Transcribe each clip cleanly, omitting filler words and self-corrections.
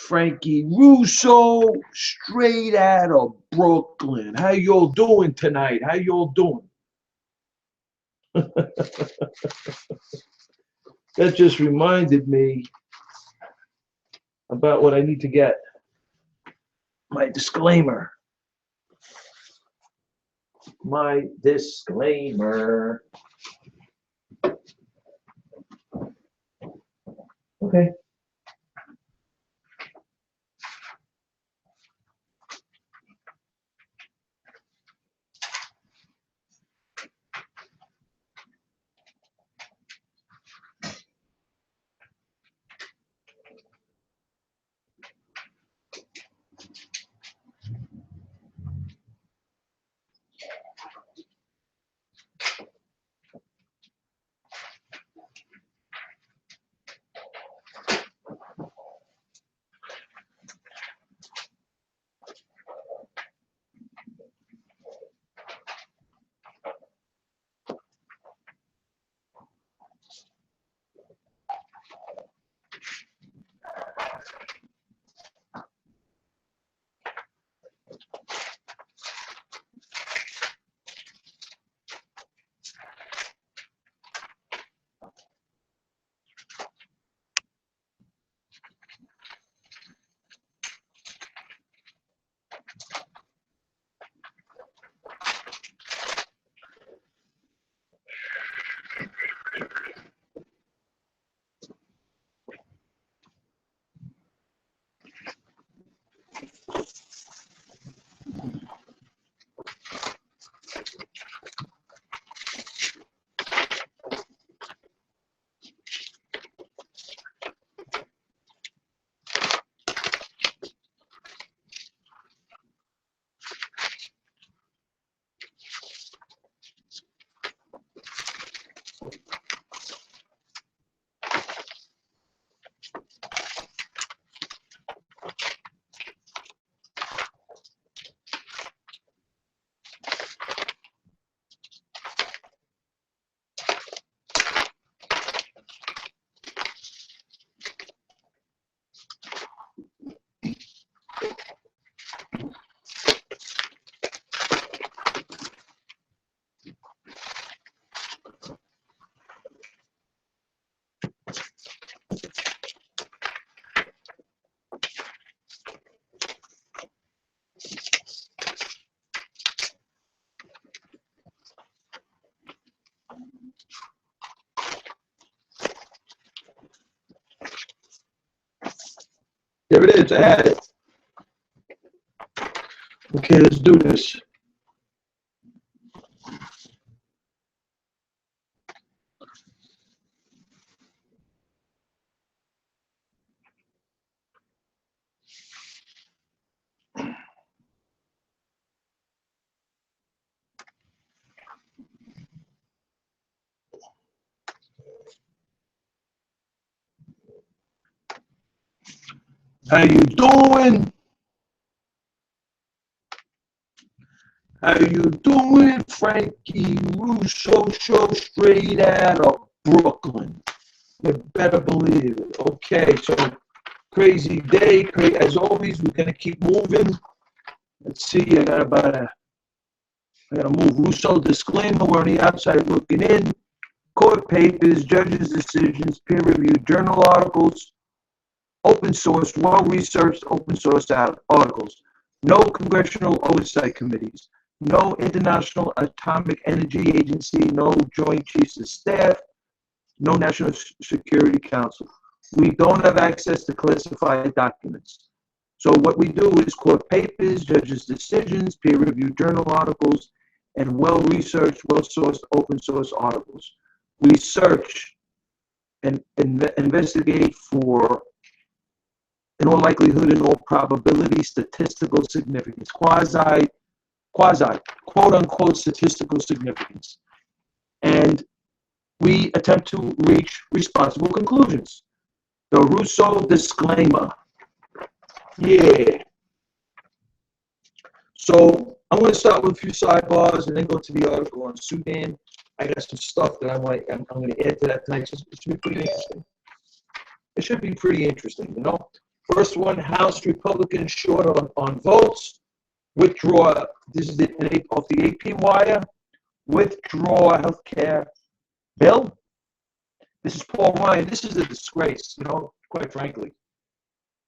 Frankie Russo, straight out of Brooklyn. How y'all doing tonight? How y'all doing? That just reminded me about what I need to get. My disclaimer. My disclaimer. Okay. There it is. I had it. Okay, let's do this. How you doing? How you doing? Frankie Russo show straight out of Brooklyn. You better believe it. Okay, so crazy day. As always, we're gonna keep moving. Let's see. I gotta move. Russo disclaimer. We're on the outside looking in. Court papers, judges' decisions, peer-reviewed journal articles, open source, well-researched open source articles. No congressional oversight committees. No International Atomic Energy Agency. No Joint Chiefs of Staff. No National Security Council. We don't have access to classified documents. So what we do is court papers, judges' decisions, peer-reviewed journal articles, and well-researched, well-sourced open source articles. We search and investigate for, in all likelihood, in all probability, statistical significance, quasi, quote-unquote, statistical significance. And we attempt to reach responsible conclusions. The Russo disclaimer. Yeah. So I'm going to start with a few sidebars and then go to the article on Sudan. I got some stuff that I'm going to add to that tonight. So it should be pretty interesting. It should be pretty interesting, you know. First one, House Republicans short on votes. Withdraw. This is off the AP wire. Withdraw healthcare bill. This is Paul Ryan. This is a disgrace, quite frankly.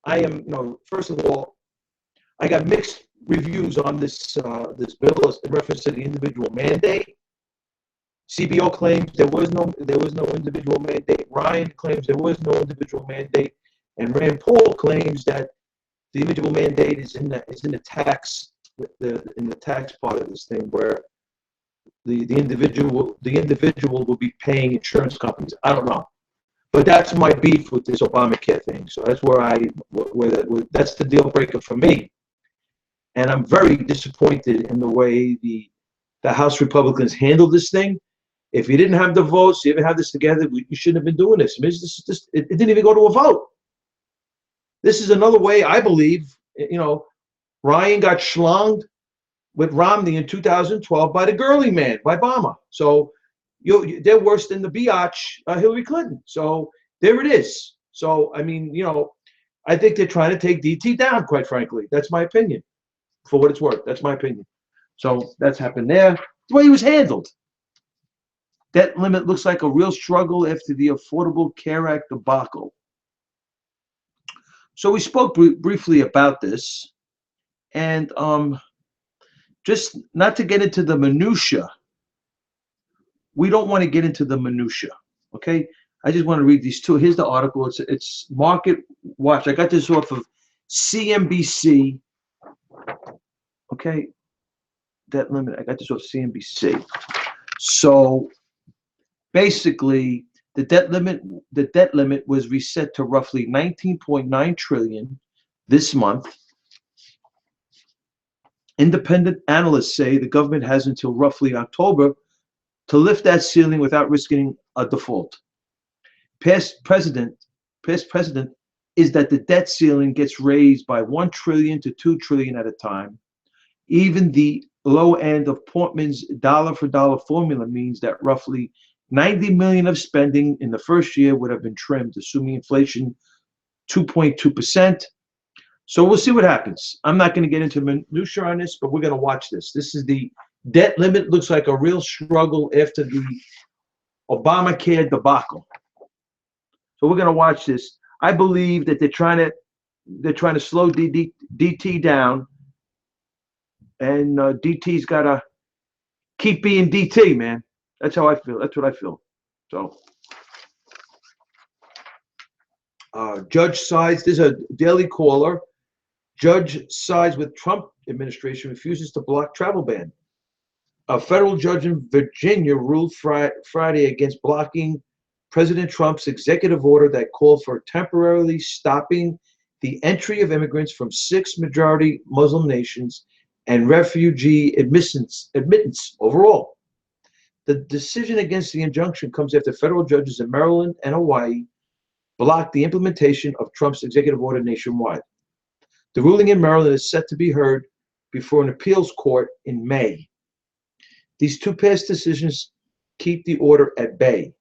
I am, first of all, I got mixed reviews on this this bill in reference to the individual mandate. CBO claims there was no individual mandate. Ryan claims there was no individual mandate, and Rand Paul claims that the individual mandate is in the tax part of this thing, where the individual will be paying insurance companies. I don't know, but that's my beef with this Obamacare thing. So that's that's the deal breaker for me, and I'm very disappointed in the way the House Republicans handled this thing. If you didn't have the votes, you didn't have this together, you shouldn't have been doing this. I mean, it didn't even go to a vote. This is another way, I believe, Ryan got schlonged with Romney in 2012 by the girly man, by Obama. So they're worse than the biatch Hillary Clinton. So there it is. So, I mean, I think they're trying to take DT down, quite frankly. That's my opinion, for what it's worth. That's my opinion. So that's happened there. The way he was handled. Debt limit looks like a real struggle after the Affordable Care Act debacle. So we spoke briefly about this, and just not to get into the minutia. We don't want to get into the minutia, okay? I just want to read these two. Here's the article. It's Market Watch. I got this off of CNBC. Okay, debt limit. I got this off CNBC. So basically, the debt limit was reset to roughly 19.9 trillion this month. Independent analysts say the government has until roughly October to lift that ceiling without risking a default. Past precedent is that the debt ceiling gets raised by 1 trillion to 2 trillion at a time. Even the low end of Portman's dollar for dollar formula means that roughly 90 million of spending in the first year would have been trimmed, assuming inflation 2.2%. So we'll see what happens. I'm not going to get into minutiae on this, but we're going to watch this. This is the debt limit. Looks like a real struggle after the Obamacare debacle. So we're going to watch this. I believe that they're trying to slow DT down, and DT's got to keep being DT, man. That's how I feel. That's what I feel. So, judge sides. There's a Daily Caller. Judge sides with Trump administration, refuses to block travel ban. A federal judge in Virginia ruled Friday against blocking President Trump's executive order that called for temporarily stopping the entry of immigrants from 6 majority Muslim nations and refugee admittance overall. The decision against the injunction comes after federal judges in Maryland and Hawaii blocked the implementation of Trump's executive order nationwide. The ruling in Maryland is set to be heard before an appeals court in May. These two past decisions keep the order at bay.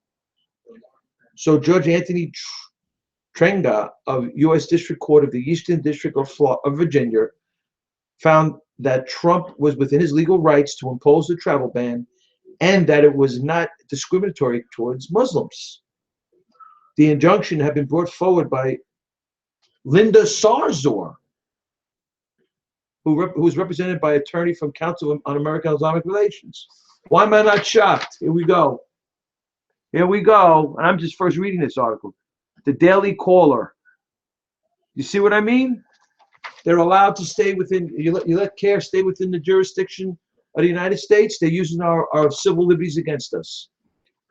So Judge Anthony Trenga of U.S. District Court of the Eastern District of Virginia found that Trump was within his legal rights to impose the travel ban and that it was not discriminatory towards Muslims. The injunction had been brought forward by Linda Sarzour, who was represented by attorney from Council on American Islamic Relations. Why am I not shocked? Here we go. Here we go. And I'm just first reading this article. The Daily Caller. You see what I mean? They're allowed to stay within, you let CARE stay within the jurisdiction of the United States. They're using our civil liberties against us.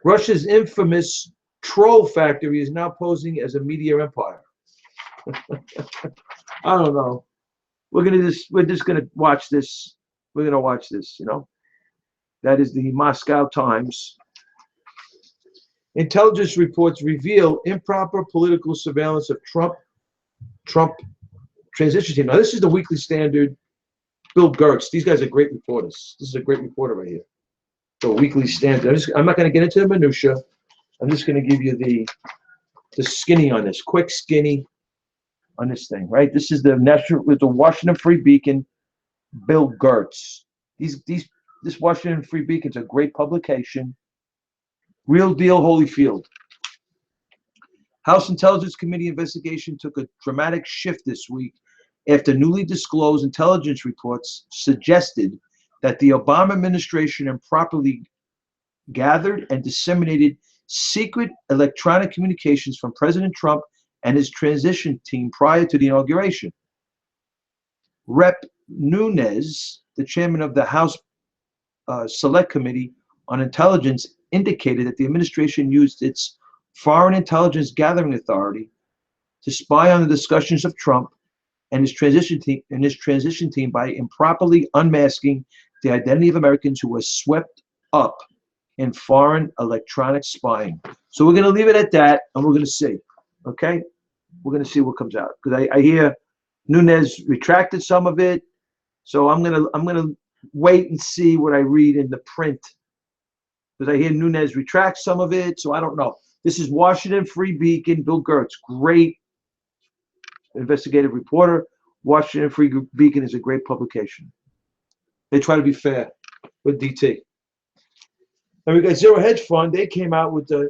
Russia's infamous troll factory is now posing as a media empire. I don't know. We're just gonna watch this. We're gonna watch this, That is the Moscow Times. Intelligence reports reveal improper political surveillance of Trump transition team. Now, this is the Weekly Standard, Bill Gertz. These guys are great reporters. This is a great reporter right here. The Weekly Standard. I'm not going to get into the minutia. I'm just going to give you the skinny on this. Quick, skinny. on this thing, right? This is the Washington Free Beacon, Bill Gertz. This Washington Free Beacon's a great publication. Real deal, Holyfield. House Intelligence Committee investigation took a dramatic shift this week after newly disclosed intelligence reports suggested that the Obama administration improperly gathered and disseminated secret electronic communications from President Trump and his transition team prior to the inauguration. Rep. Nunes, the chairman of the House Select Committee on Intelligence, indicated that the administration used its Foreign Intelligence Gathering Authority to spy on the discussions of Trump and his transition team by improperly unmasking the identity of Americans who were swept up in foreign electronic spying. So we're going to leave it at that, and we're going to see. Okay, we're going to see what comes out, because I hear Nunes retracted some of it. So I'm gonna wait and see what I read in the print, because I hear Nunes retract some of it. So I don't know. This is Washington Free Beacon, Bill Gertz, great investigative reporter. Washington Free Beacon is a great publication. They try to be fair with DT. And we got Zero Hedge Fund. They came out with the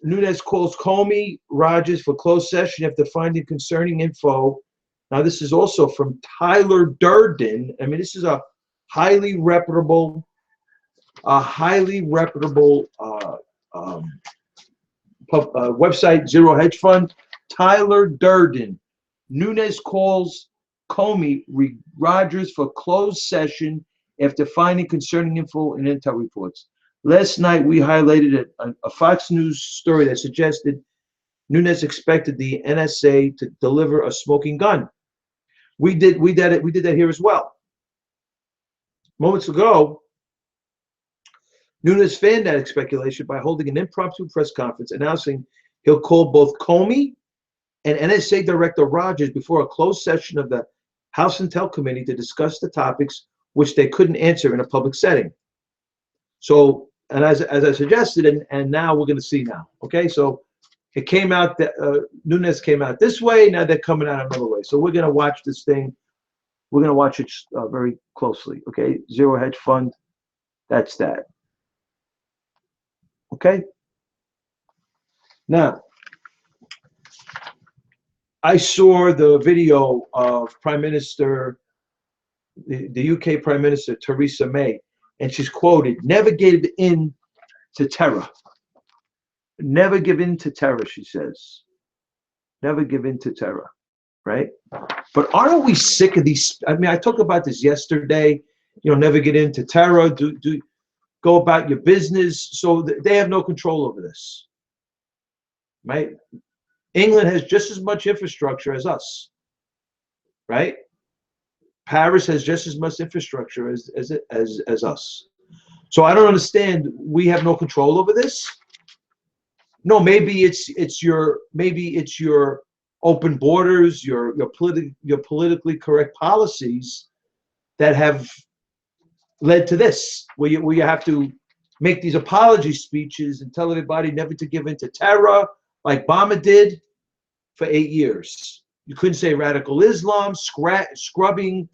Nunes calls Comey Rogers for closed session after finding concerning info. Now, this is also from Tyler Durden. I mean, this is a highly reputable website, Zero Hedge Fund. Tyler Durden. Nunes calls Comey Rogers for closed session after finding concerning info in intel reports. Last night, we highlighted a Fox News story that suggested Nunes expected the NSA to deliver a smoking gun. We did that here as well. Moments ago, Nunes fanned that speculation by holding an impromptu press conference announcing he'll call both Comey and NSA Director Rogers before a closed session of the House Intel Committee to discuss the topics which they couldn't answer in a public setting. So, and as I suggested, and now we're going to see now. Okay, so it came out that Nunes came out this way. Now they're coming out another way. So we're going to watch this thing. We're going to watch it very closely. Okay, Zero Hedge Fund. That's that. Okay. Now, I saw the video of Prime Minister, the UK Prime Minister Theresa May, and she's quoted, "Never give in to terror. Never give in to terror," she says. Never give in to terror, right? But aren't we sick of these? I mean, I talked about this yesterday. You know, never get into terror. Go about your business. So they have no control over this, right? England has just as much infrastructure as us, right? Paris has just as much infrastructure as us. So I don't understand. We have no control over this. No, maybe it's your open borders, your politically correct policies that have led to this, where you have to make these apology speeches and tell everybody never to give in to terror, like Obama did for 8 years. You couldn't say radical Islam, scrubbing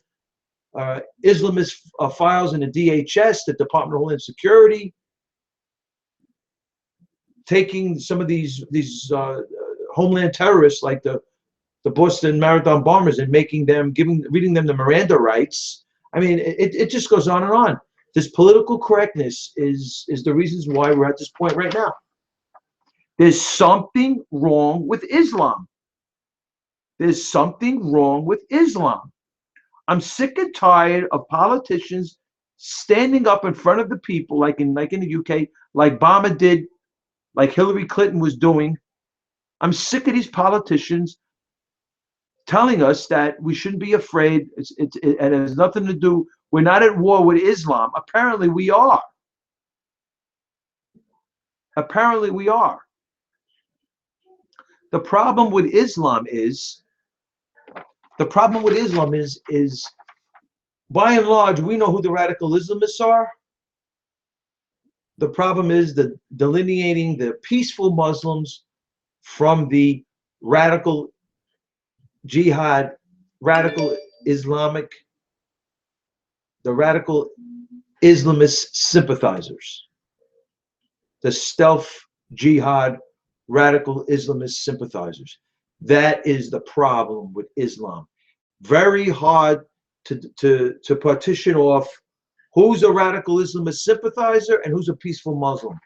Islamist files in the DHS, the Department of Homeland Security, taking some of these homeland terrorists like the Boston Marathon bombers and reading them the Miranda rights. I mean, it just goes on and on. This political correctness is the reasons why we're at this point right now. There's something wrong with Islam. There's something wrong with Islam. I'm sick and tired of politicians standing up in front of the people, like in the UK, like Obama did, like Hillary Clinton was doing. I'm sick of these politicians telling us that we shouldn't be afraid. It has nothing to do. We're not at war with Islam. Apparently we are. Apparently we are. The problem with Islam is by and large, we know who the radical Islamists are. The problem is delineating the peaceful Muslims from the radical jihad, radical Islamic, the radical Islamist sympathizers, the stealth jihad, radical Islamist sympathizers. That is the problem with Islam. Very hard to partition off who's a radical Islamist sympathizer and who's a peaceful Muslim.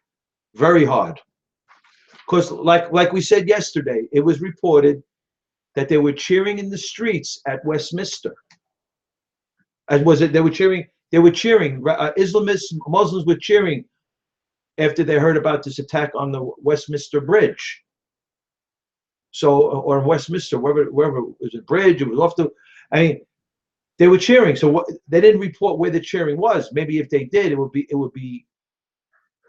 Very hard. Because like we said yesterday, it was reported that they were cheering in the streets at Westminster. As was it? They were cheering. Islamists, Muslims were cheering after they heard about this attack on the Westminster Bridge. So, or Westminster, wherever it was a bridge, it was off the. I mean, they were cheering. So they didn't report where the cheering was. Maybe if they did, it would be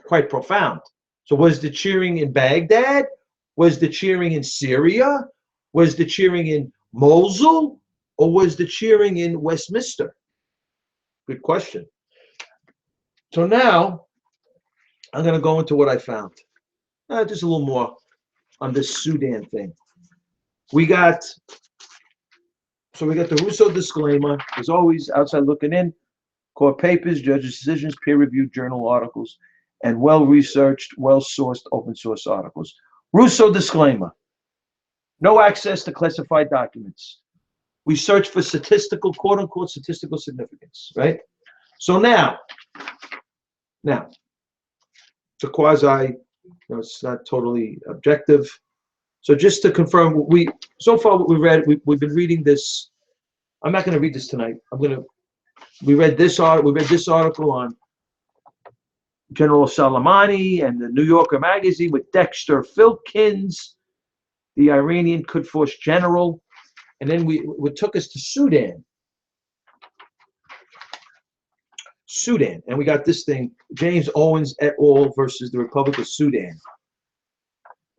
quite profound. So was the cheering in Baghdad? Was the cheering in Syria? Was the cheering in Mosul? Or was the cheering in Westminster? Good question. So now I'm going to go into what I found. Just a little more on this Sudan thing. We got the Russo disclaimer. As always, outside looking in, court papers, judges' decisions, peer-reviewed journal articles, and well-researched, well-sourced open source articles. Russo disclaimer. No access to classified documents. We search for statistical, quote-unquote, statistical significance, right? So now, it's a quasi, it's not totally objective. So just to confirm, so far what we read, we've been reading this. I'm not going to read this tonight. We read this article on General Soleimani and the New Yorker magazine with Dexter Filkins, the Iranian Quds Force general. And then what took us to Sudan. And we got this thing, James Owens et al. Versus the Republic of Sudan.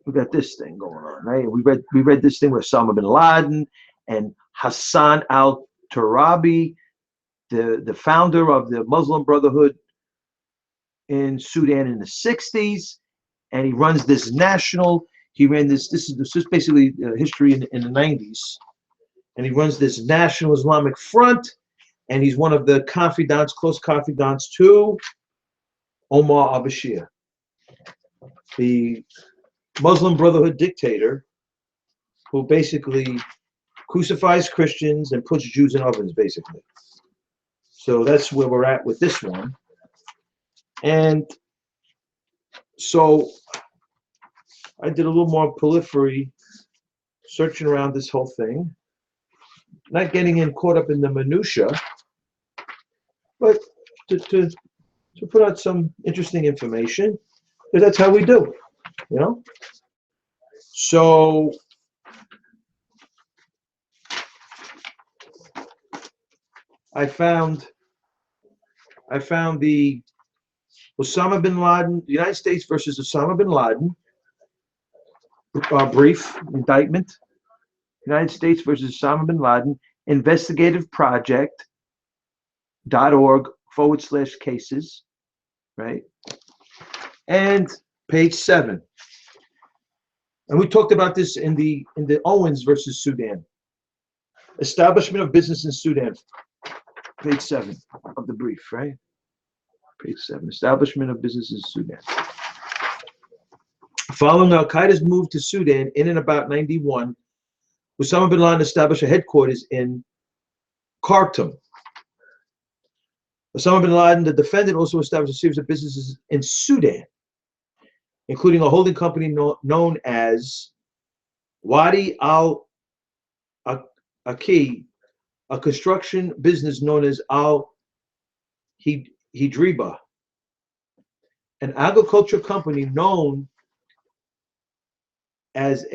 We got this thing going on, right? We read this thing with Osama bin Laden and Hassan al-Turabi, the founder of the Muslim Brotherhood in Sudan in the 60s, and he runs this national. He ran this is basically history in the 90s, and he runs this National Islamic Front, and he's one of the close confidants to Omar al-Bashir, the Muslim Brotherhood dictator who basically crucifies Christians and puts Jews in ovens, basically. So that's where we're at with this one. And so I did a little more periphery searching around this whole thing, not getting caught up in the minutia, but to put out some interesting information, because that's how we do, you know? So I found the Osama bin Laden, the United States versus Osama bin Laden, brief indictment, United States versus Osama bin Laden, investigative project.org/cases, right? And page 7. And we talked about this in the Owens versus Sudan. Establishment of business in Sudan. Page 7 of the brief, right? Page 7. Establishment of business in Sudan. Following Al-Qaeda's move to Sudan in and about 91, Osama bin Laden established a headquarters in Khartoum. Osama bin Laden, the defendant, also established a series of businesses in Sudan, including a holding company known as Wadi al-Aqi, a construction business known as Al-Hidriba, an agriculture company known as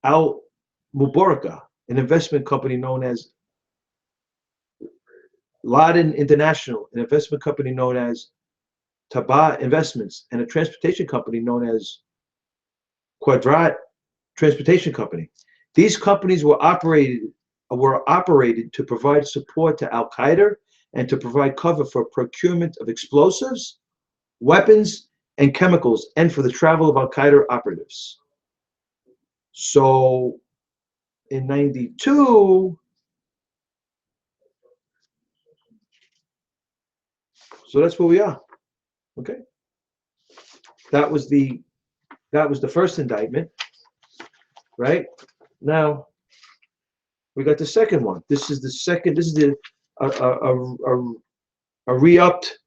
Al-Mubaraka, an investment company known as Laden International, an investment company known as Taba Investments, and a transportation company known as Quadrat Transportation Company. These companies were operated to provide support to Al-Qaeda and to provide cover for procurement of explosives, weapons, and chemicals, and for the travel of Al-Qaeda operatives. So in 92, so that's where we are. Okay. That was the first indictment, right? Now we got the second one. This is the a re-upped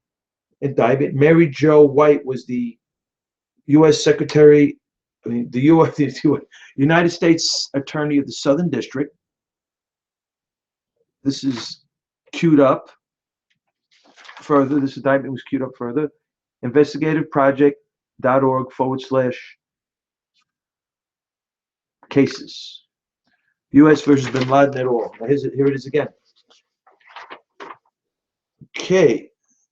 indictment. Mary Jo White was the U.S. Secretary, the United States Attorney of the Southern District. This is queued up further. This indictment was queued up further. Investigativeproject.org/cases. U.S. versus Bin Laden et al. Now here it is again. Okay,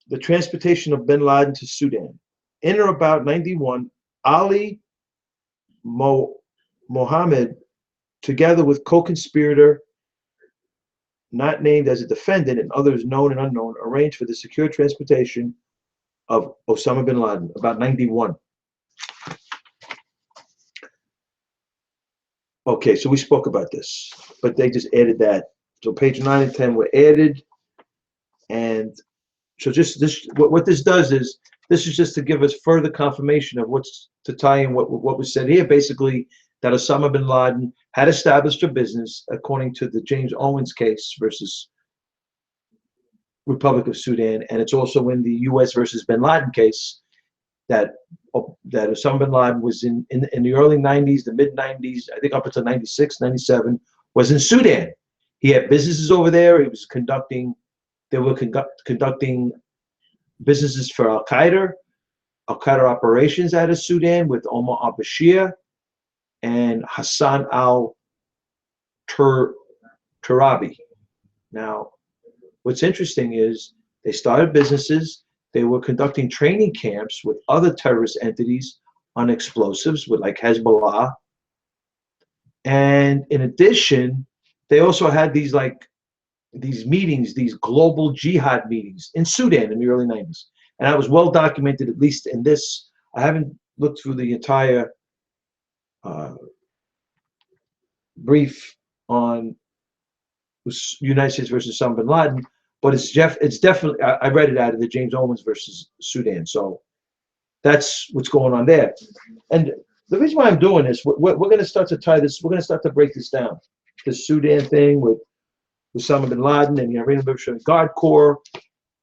the transportation of Bin Laden to Sudan. In or about 91, Ali Mohammed, together with co-conspirator not named as a defendant and others known and unknown, arranged for the secure transportation of Osama bin Laden, about 91. Okay, so we spoke about this, but they just added that. So page 9 and 10 were added, and so just this, what this does is, this is just to give us further confirmation of what's to tie in what was said here, basically that Osama bin Laden had established a business according to the James Owens case versus Republic of Sudan, and it's also in the U.S. versus bin Laden case that Osama bin Laden was in the early 90s, the mid 90s, I think up until 96, 97, was in Sudan. He had businesses over there. He was conducting businesses for Al-Qaeda operations out of Sudan with Omar al-Bashir and Hassan al-Turabi. Now, what's interesting is they started businesses. They were conducting training camps with other terrorist entities on explosives, with like Hezbollah. And in addition, they also had these meetings, these global jihad meetings in Sudan in the early 90s. And that was well documented, at least in this. I haven't looked through the entire brief on United States versus Osama bin Laden, but it's definitely, I read it out of the James Owens versus Sudan. So that's what's going on there. And the reason why I'm doing this, we're going to start to tie this, we're going to start to break this down. The Sudan thing with Osama bin Laden and the Iranian Revolutionary Guard Corps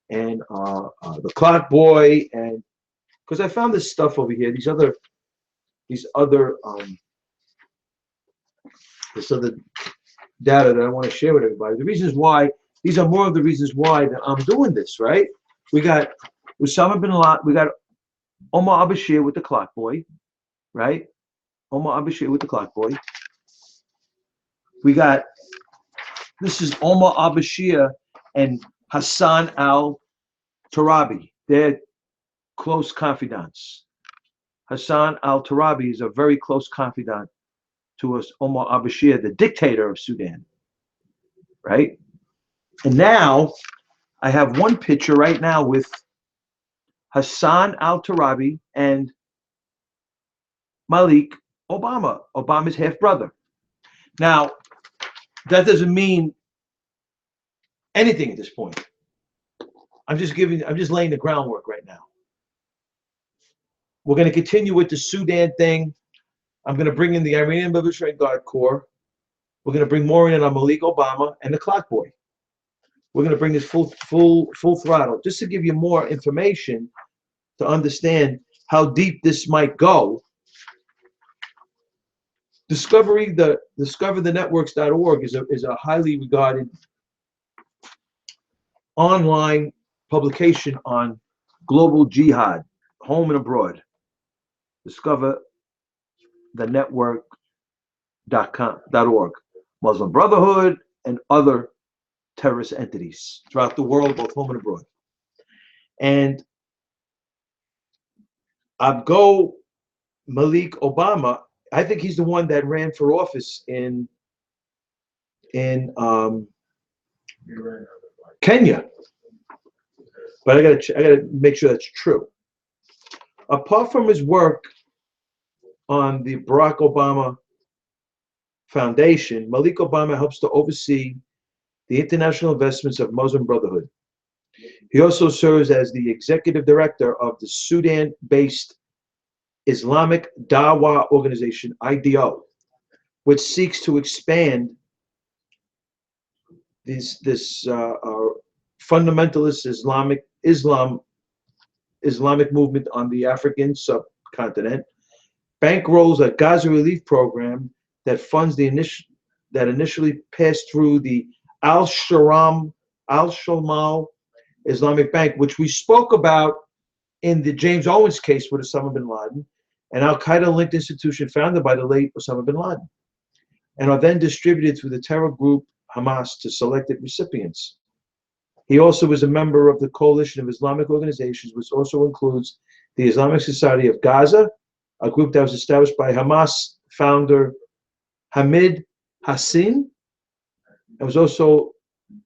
and the Clock Boy, and because I found this stuff over here, this other data that I want to share with everybody. The reasons why, these are more of the reasons why that I'm doing this, right? We got Osama bin Laden, we got Omar al-Bashir with the Clock Boy, right? Omar al-Bashir with the Clock Boy. We got, this is Omar al-Bashir and Hassan al-Turabi. They're close confidants. Hassan al-Turabi is a very close confidant to us, Omar al-Bashir, the dictator of Sudan, right? And now I have one picture right now with Hassan al-Turabi and Malik Obama, Obama's half-brother. Now, that doesn't mean anything at this point. I'm just laying the groundwork right now. We're going to continue with the Sudan thing. I'm going to bring in the Iranian Revolutionary Guard Corps. We're going to bring more in on Malik Obama and the Clock Boy. We're going to bring this full throttle, just to give you more information to understand how deep this might go. DiscoverTheNetworks.org is a highly regarded online publication on global jihad, home and abroad. DiscoverTheNetwork.org. Muslim Brotherhood and other terrorist entities throughout the world, both home and abroad. And Abgo Malik Obama, I think he's the one that ran for office in Kenya. But I gotta make sure that's true. Apart from his work on the Barack Obama Foundation, Malik Obama helps to oversee the international investments of Muslim Brotherhood. He also serves as the executive director of the Sudan-based Islamic Dawah Organization, IDO, which seeks to expand this fundamentalist Islamic movement on the African subcontinent, bankrolls a Gaza relief program that funds that initially passed through the Al-Shamal Islamic Bank, which we spoke about in the James Owens case with Osama bin Laden, an Al-Qaeda-linked institution founded by the late Osama bin Laden, and are then distributed through the terror group Hamas to selected recipients. He also was a member of the Coalition of Islamic Organizations, which also includes the Islamic Society of Gaza, a group that was established by Hamas founder Hamid Hassin, and was also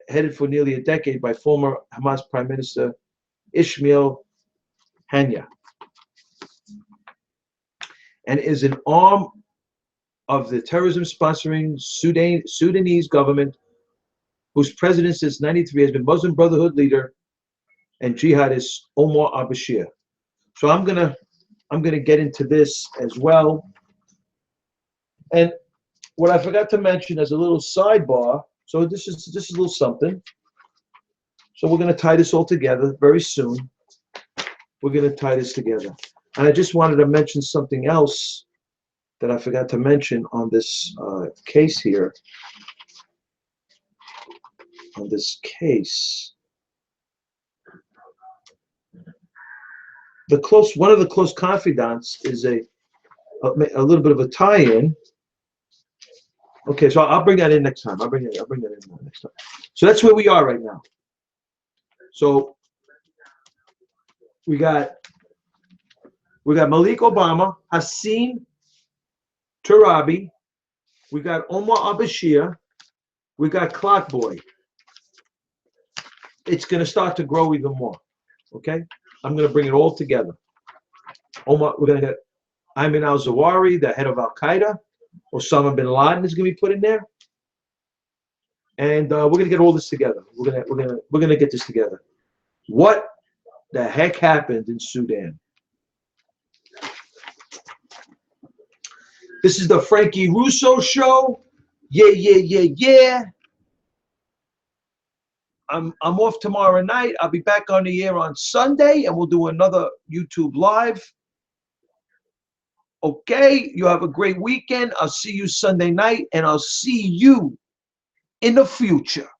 headed for nearly a decade by former Hamas Prime Minister Ismail Haniyeh, and is an arm of the terrorism-sponsoring Sudanese government, whose president since '93 has been Muslim Brotherhood leader and jihadist Omar al-Bashir. So I'm gonna get into this as well. And what I forgot to mention as a little sidebar, so this is a little something. So we're gonna tie this all together very soon. We're gonna tie this together. And I just wanted to mention something else that I forgot to mention on this case here. On this case, one of the close confidants is a little bit of a tie-in. Okay, so I'll bring that in next time. I'll bring that in next time. So that's where we are right now. So we got Malik Obama, Hassan Turabi, we got Omar al-Bashir, we got Clock Boy. It's going to start to grow even more. Okay, I'm going to bring it all together. We're going to get Ayman al-Zawahiri, the head of Al Qaeda. Osama bin Laden is going to be put in there, and we're going to get all this together. We're going to get this together. What the heck happened in Sudan? This is the Frankie Russo show. Yeah. I'm off tomorrow night. I'll be back on the air on Sunday, and we'll do another YouTube live. Okay, you have a great weekend. I'll see you Sunday night, and I'll see you in the future.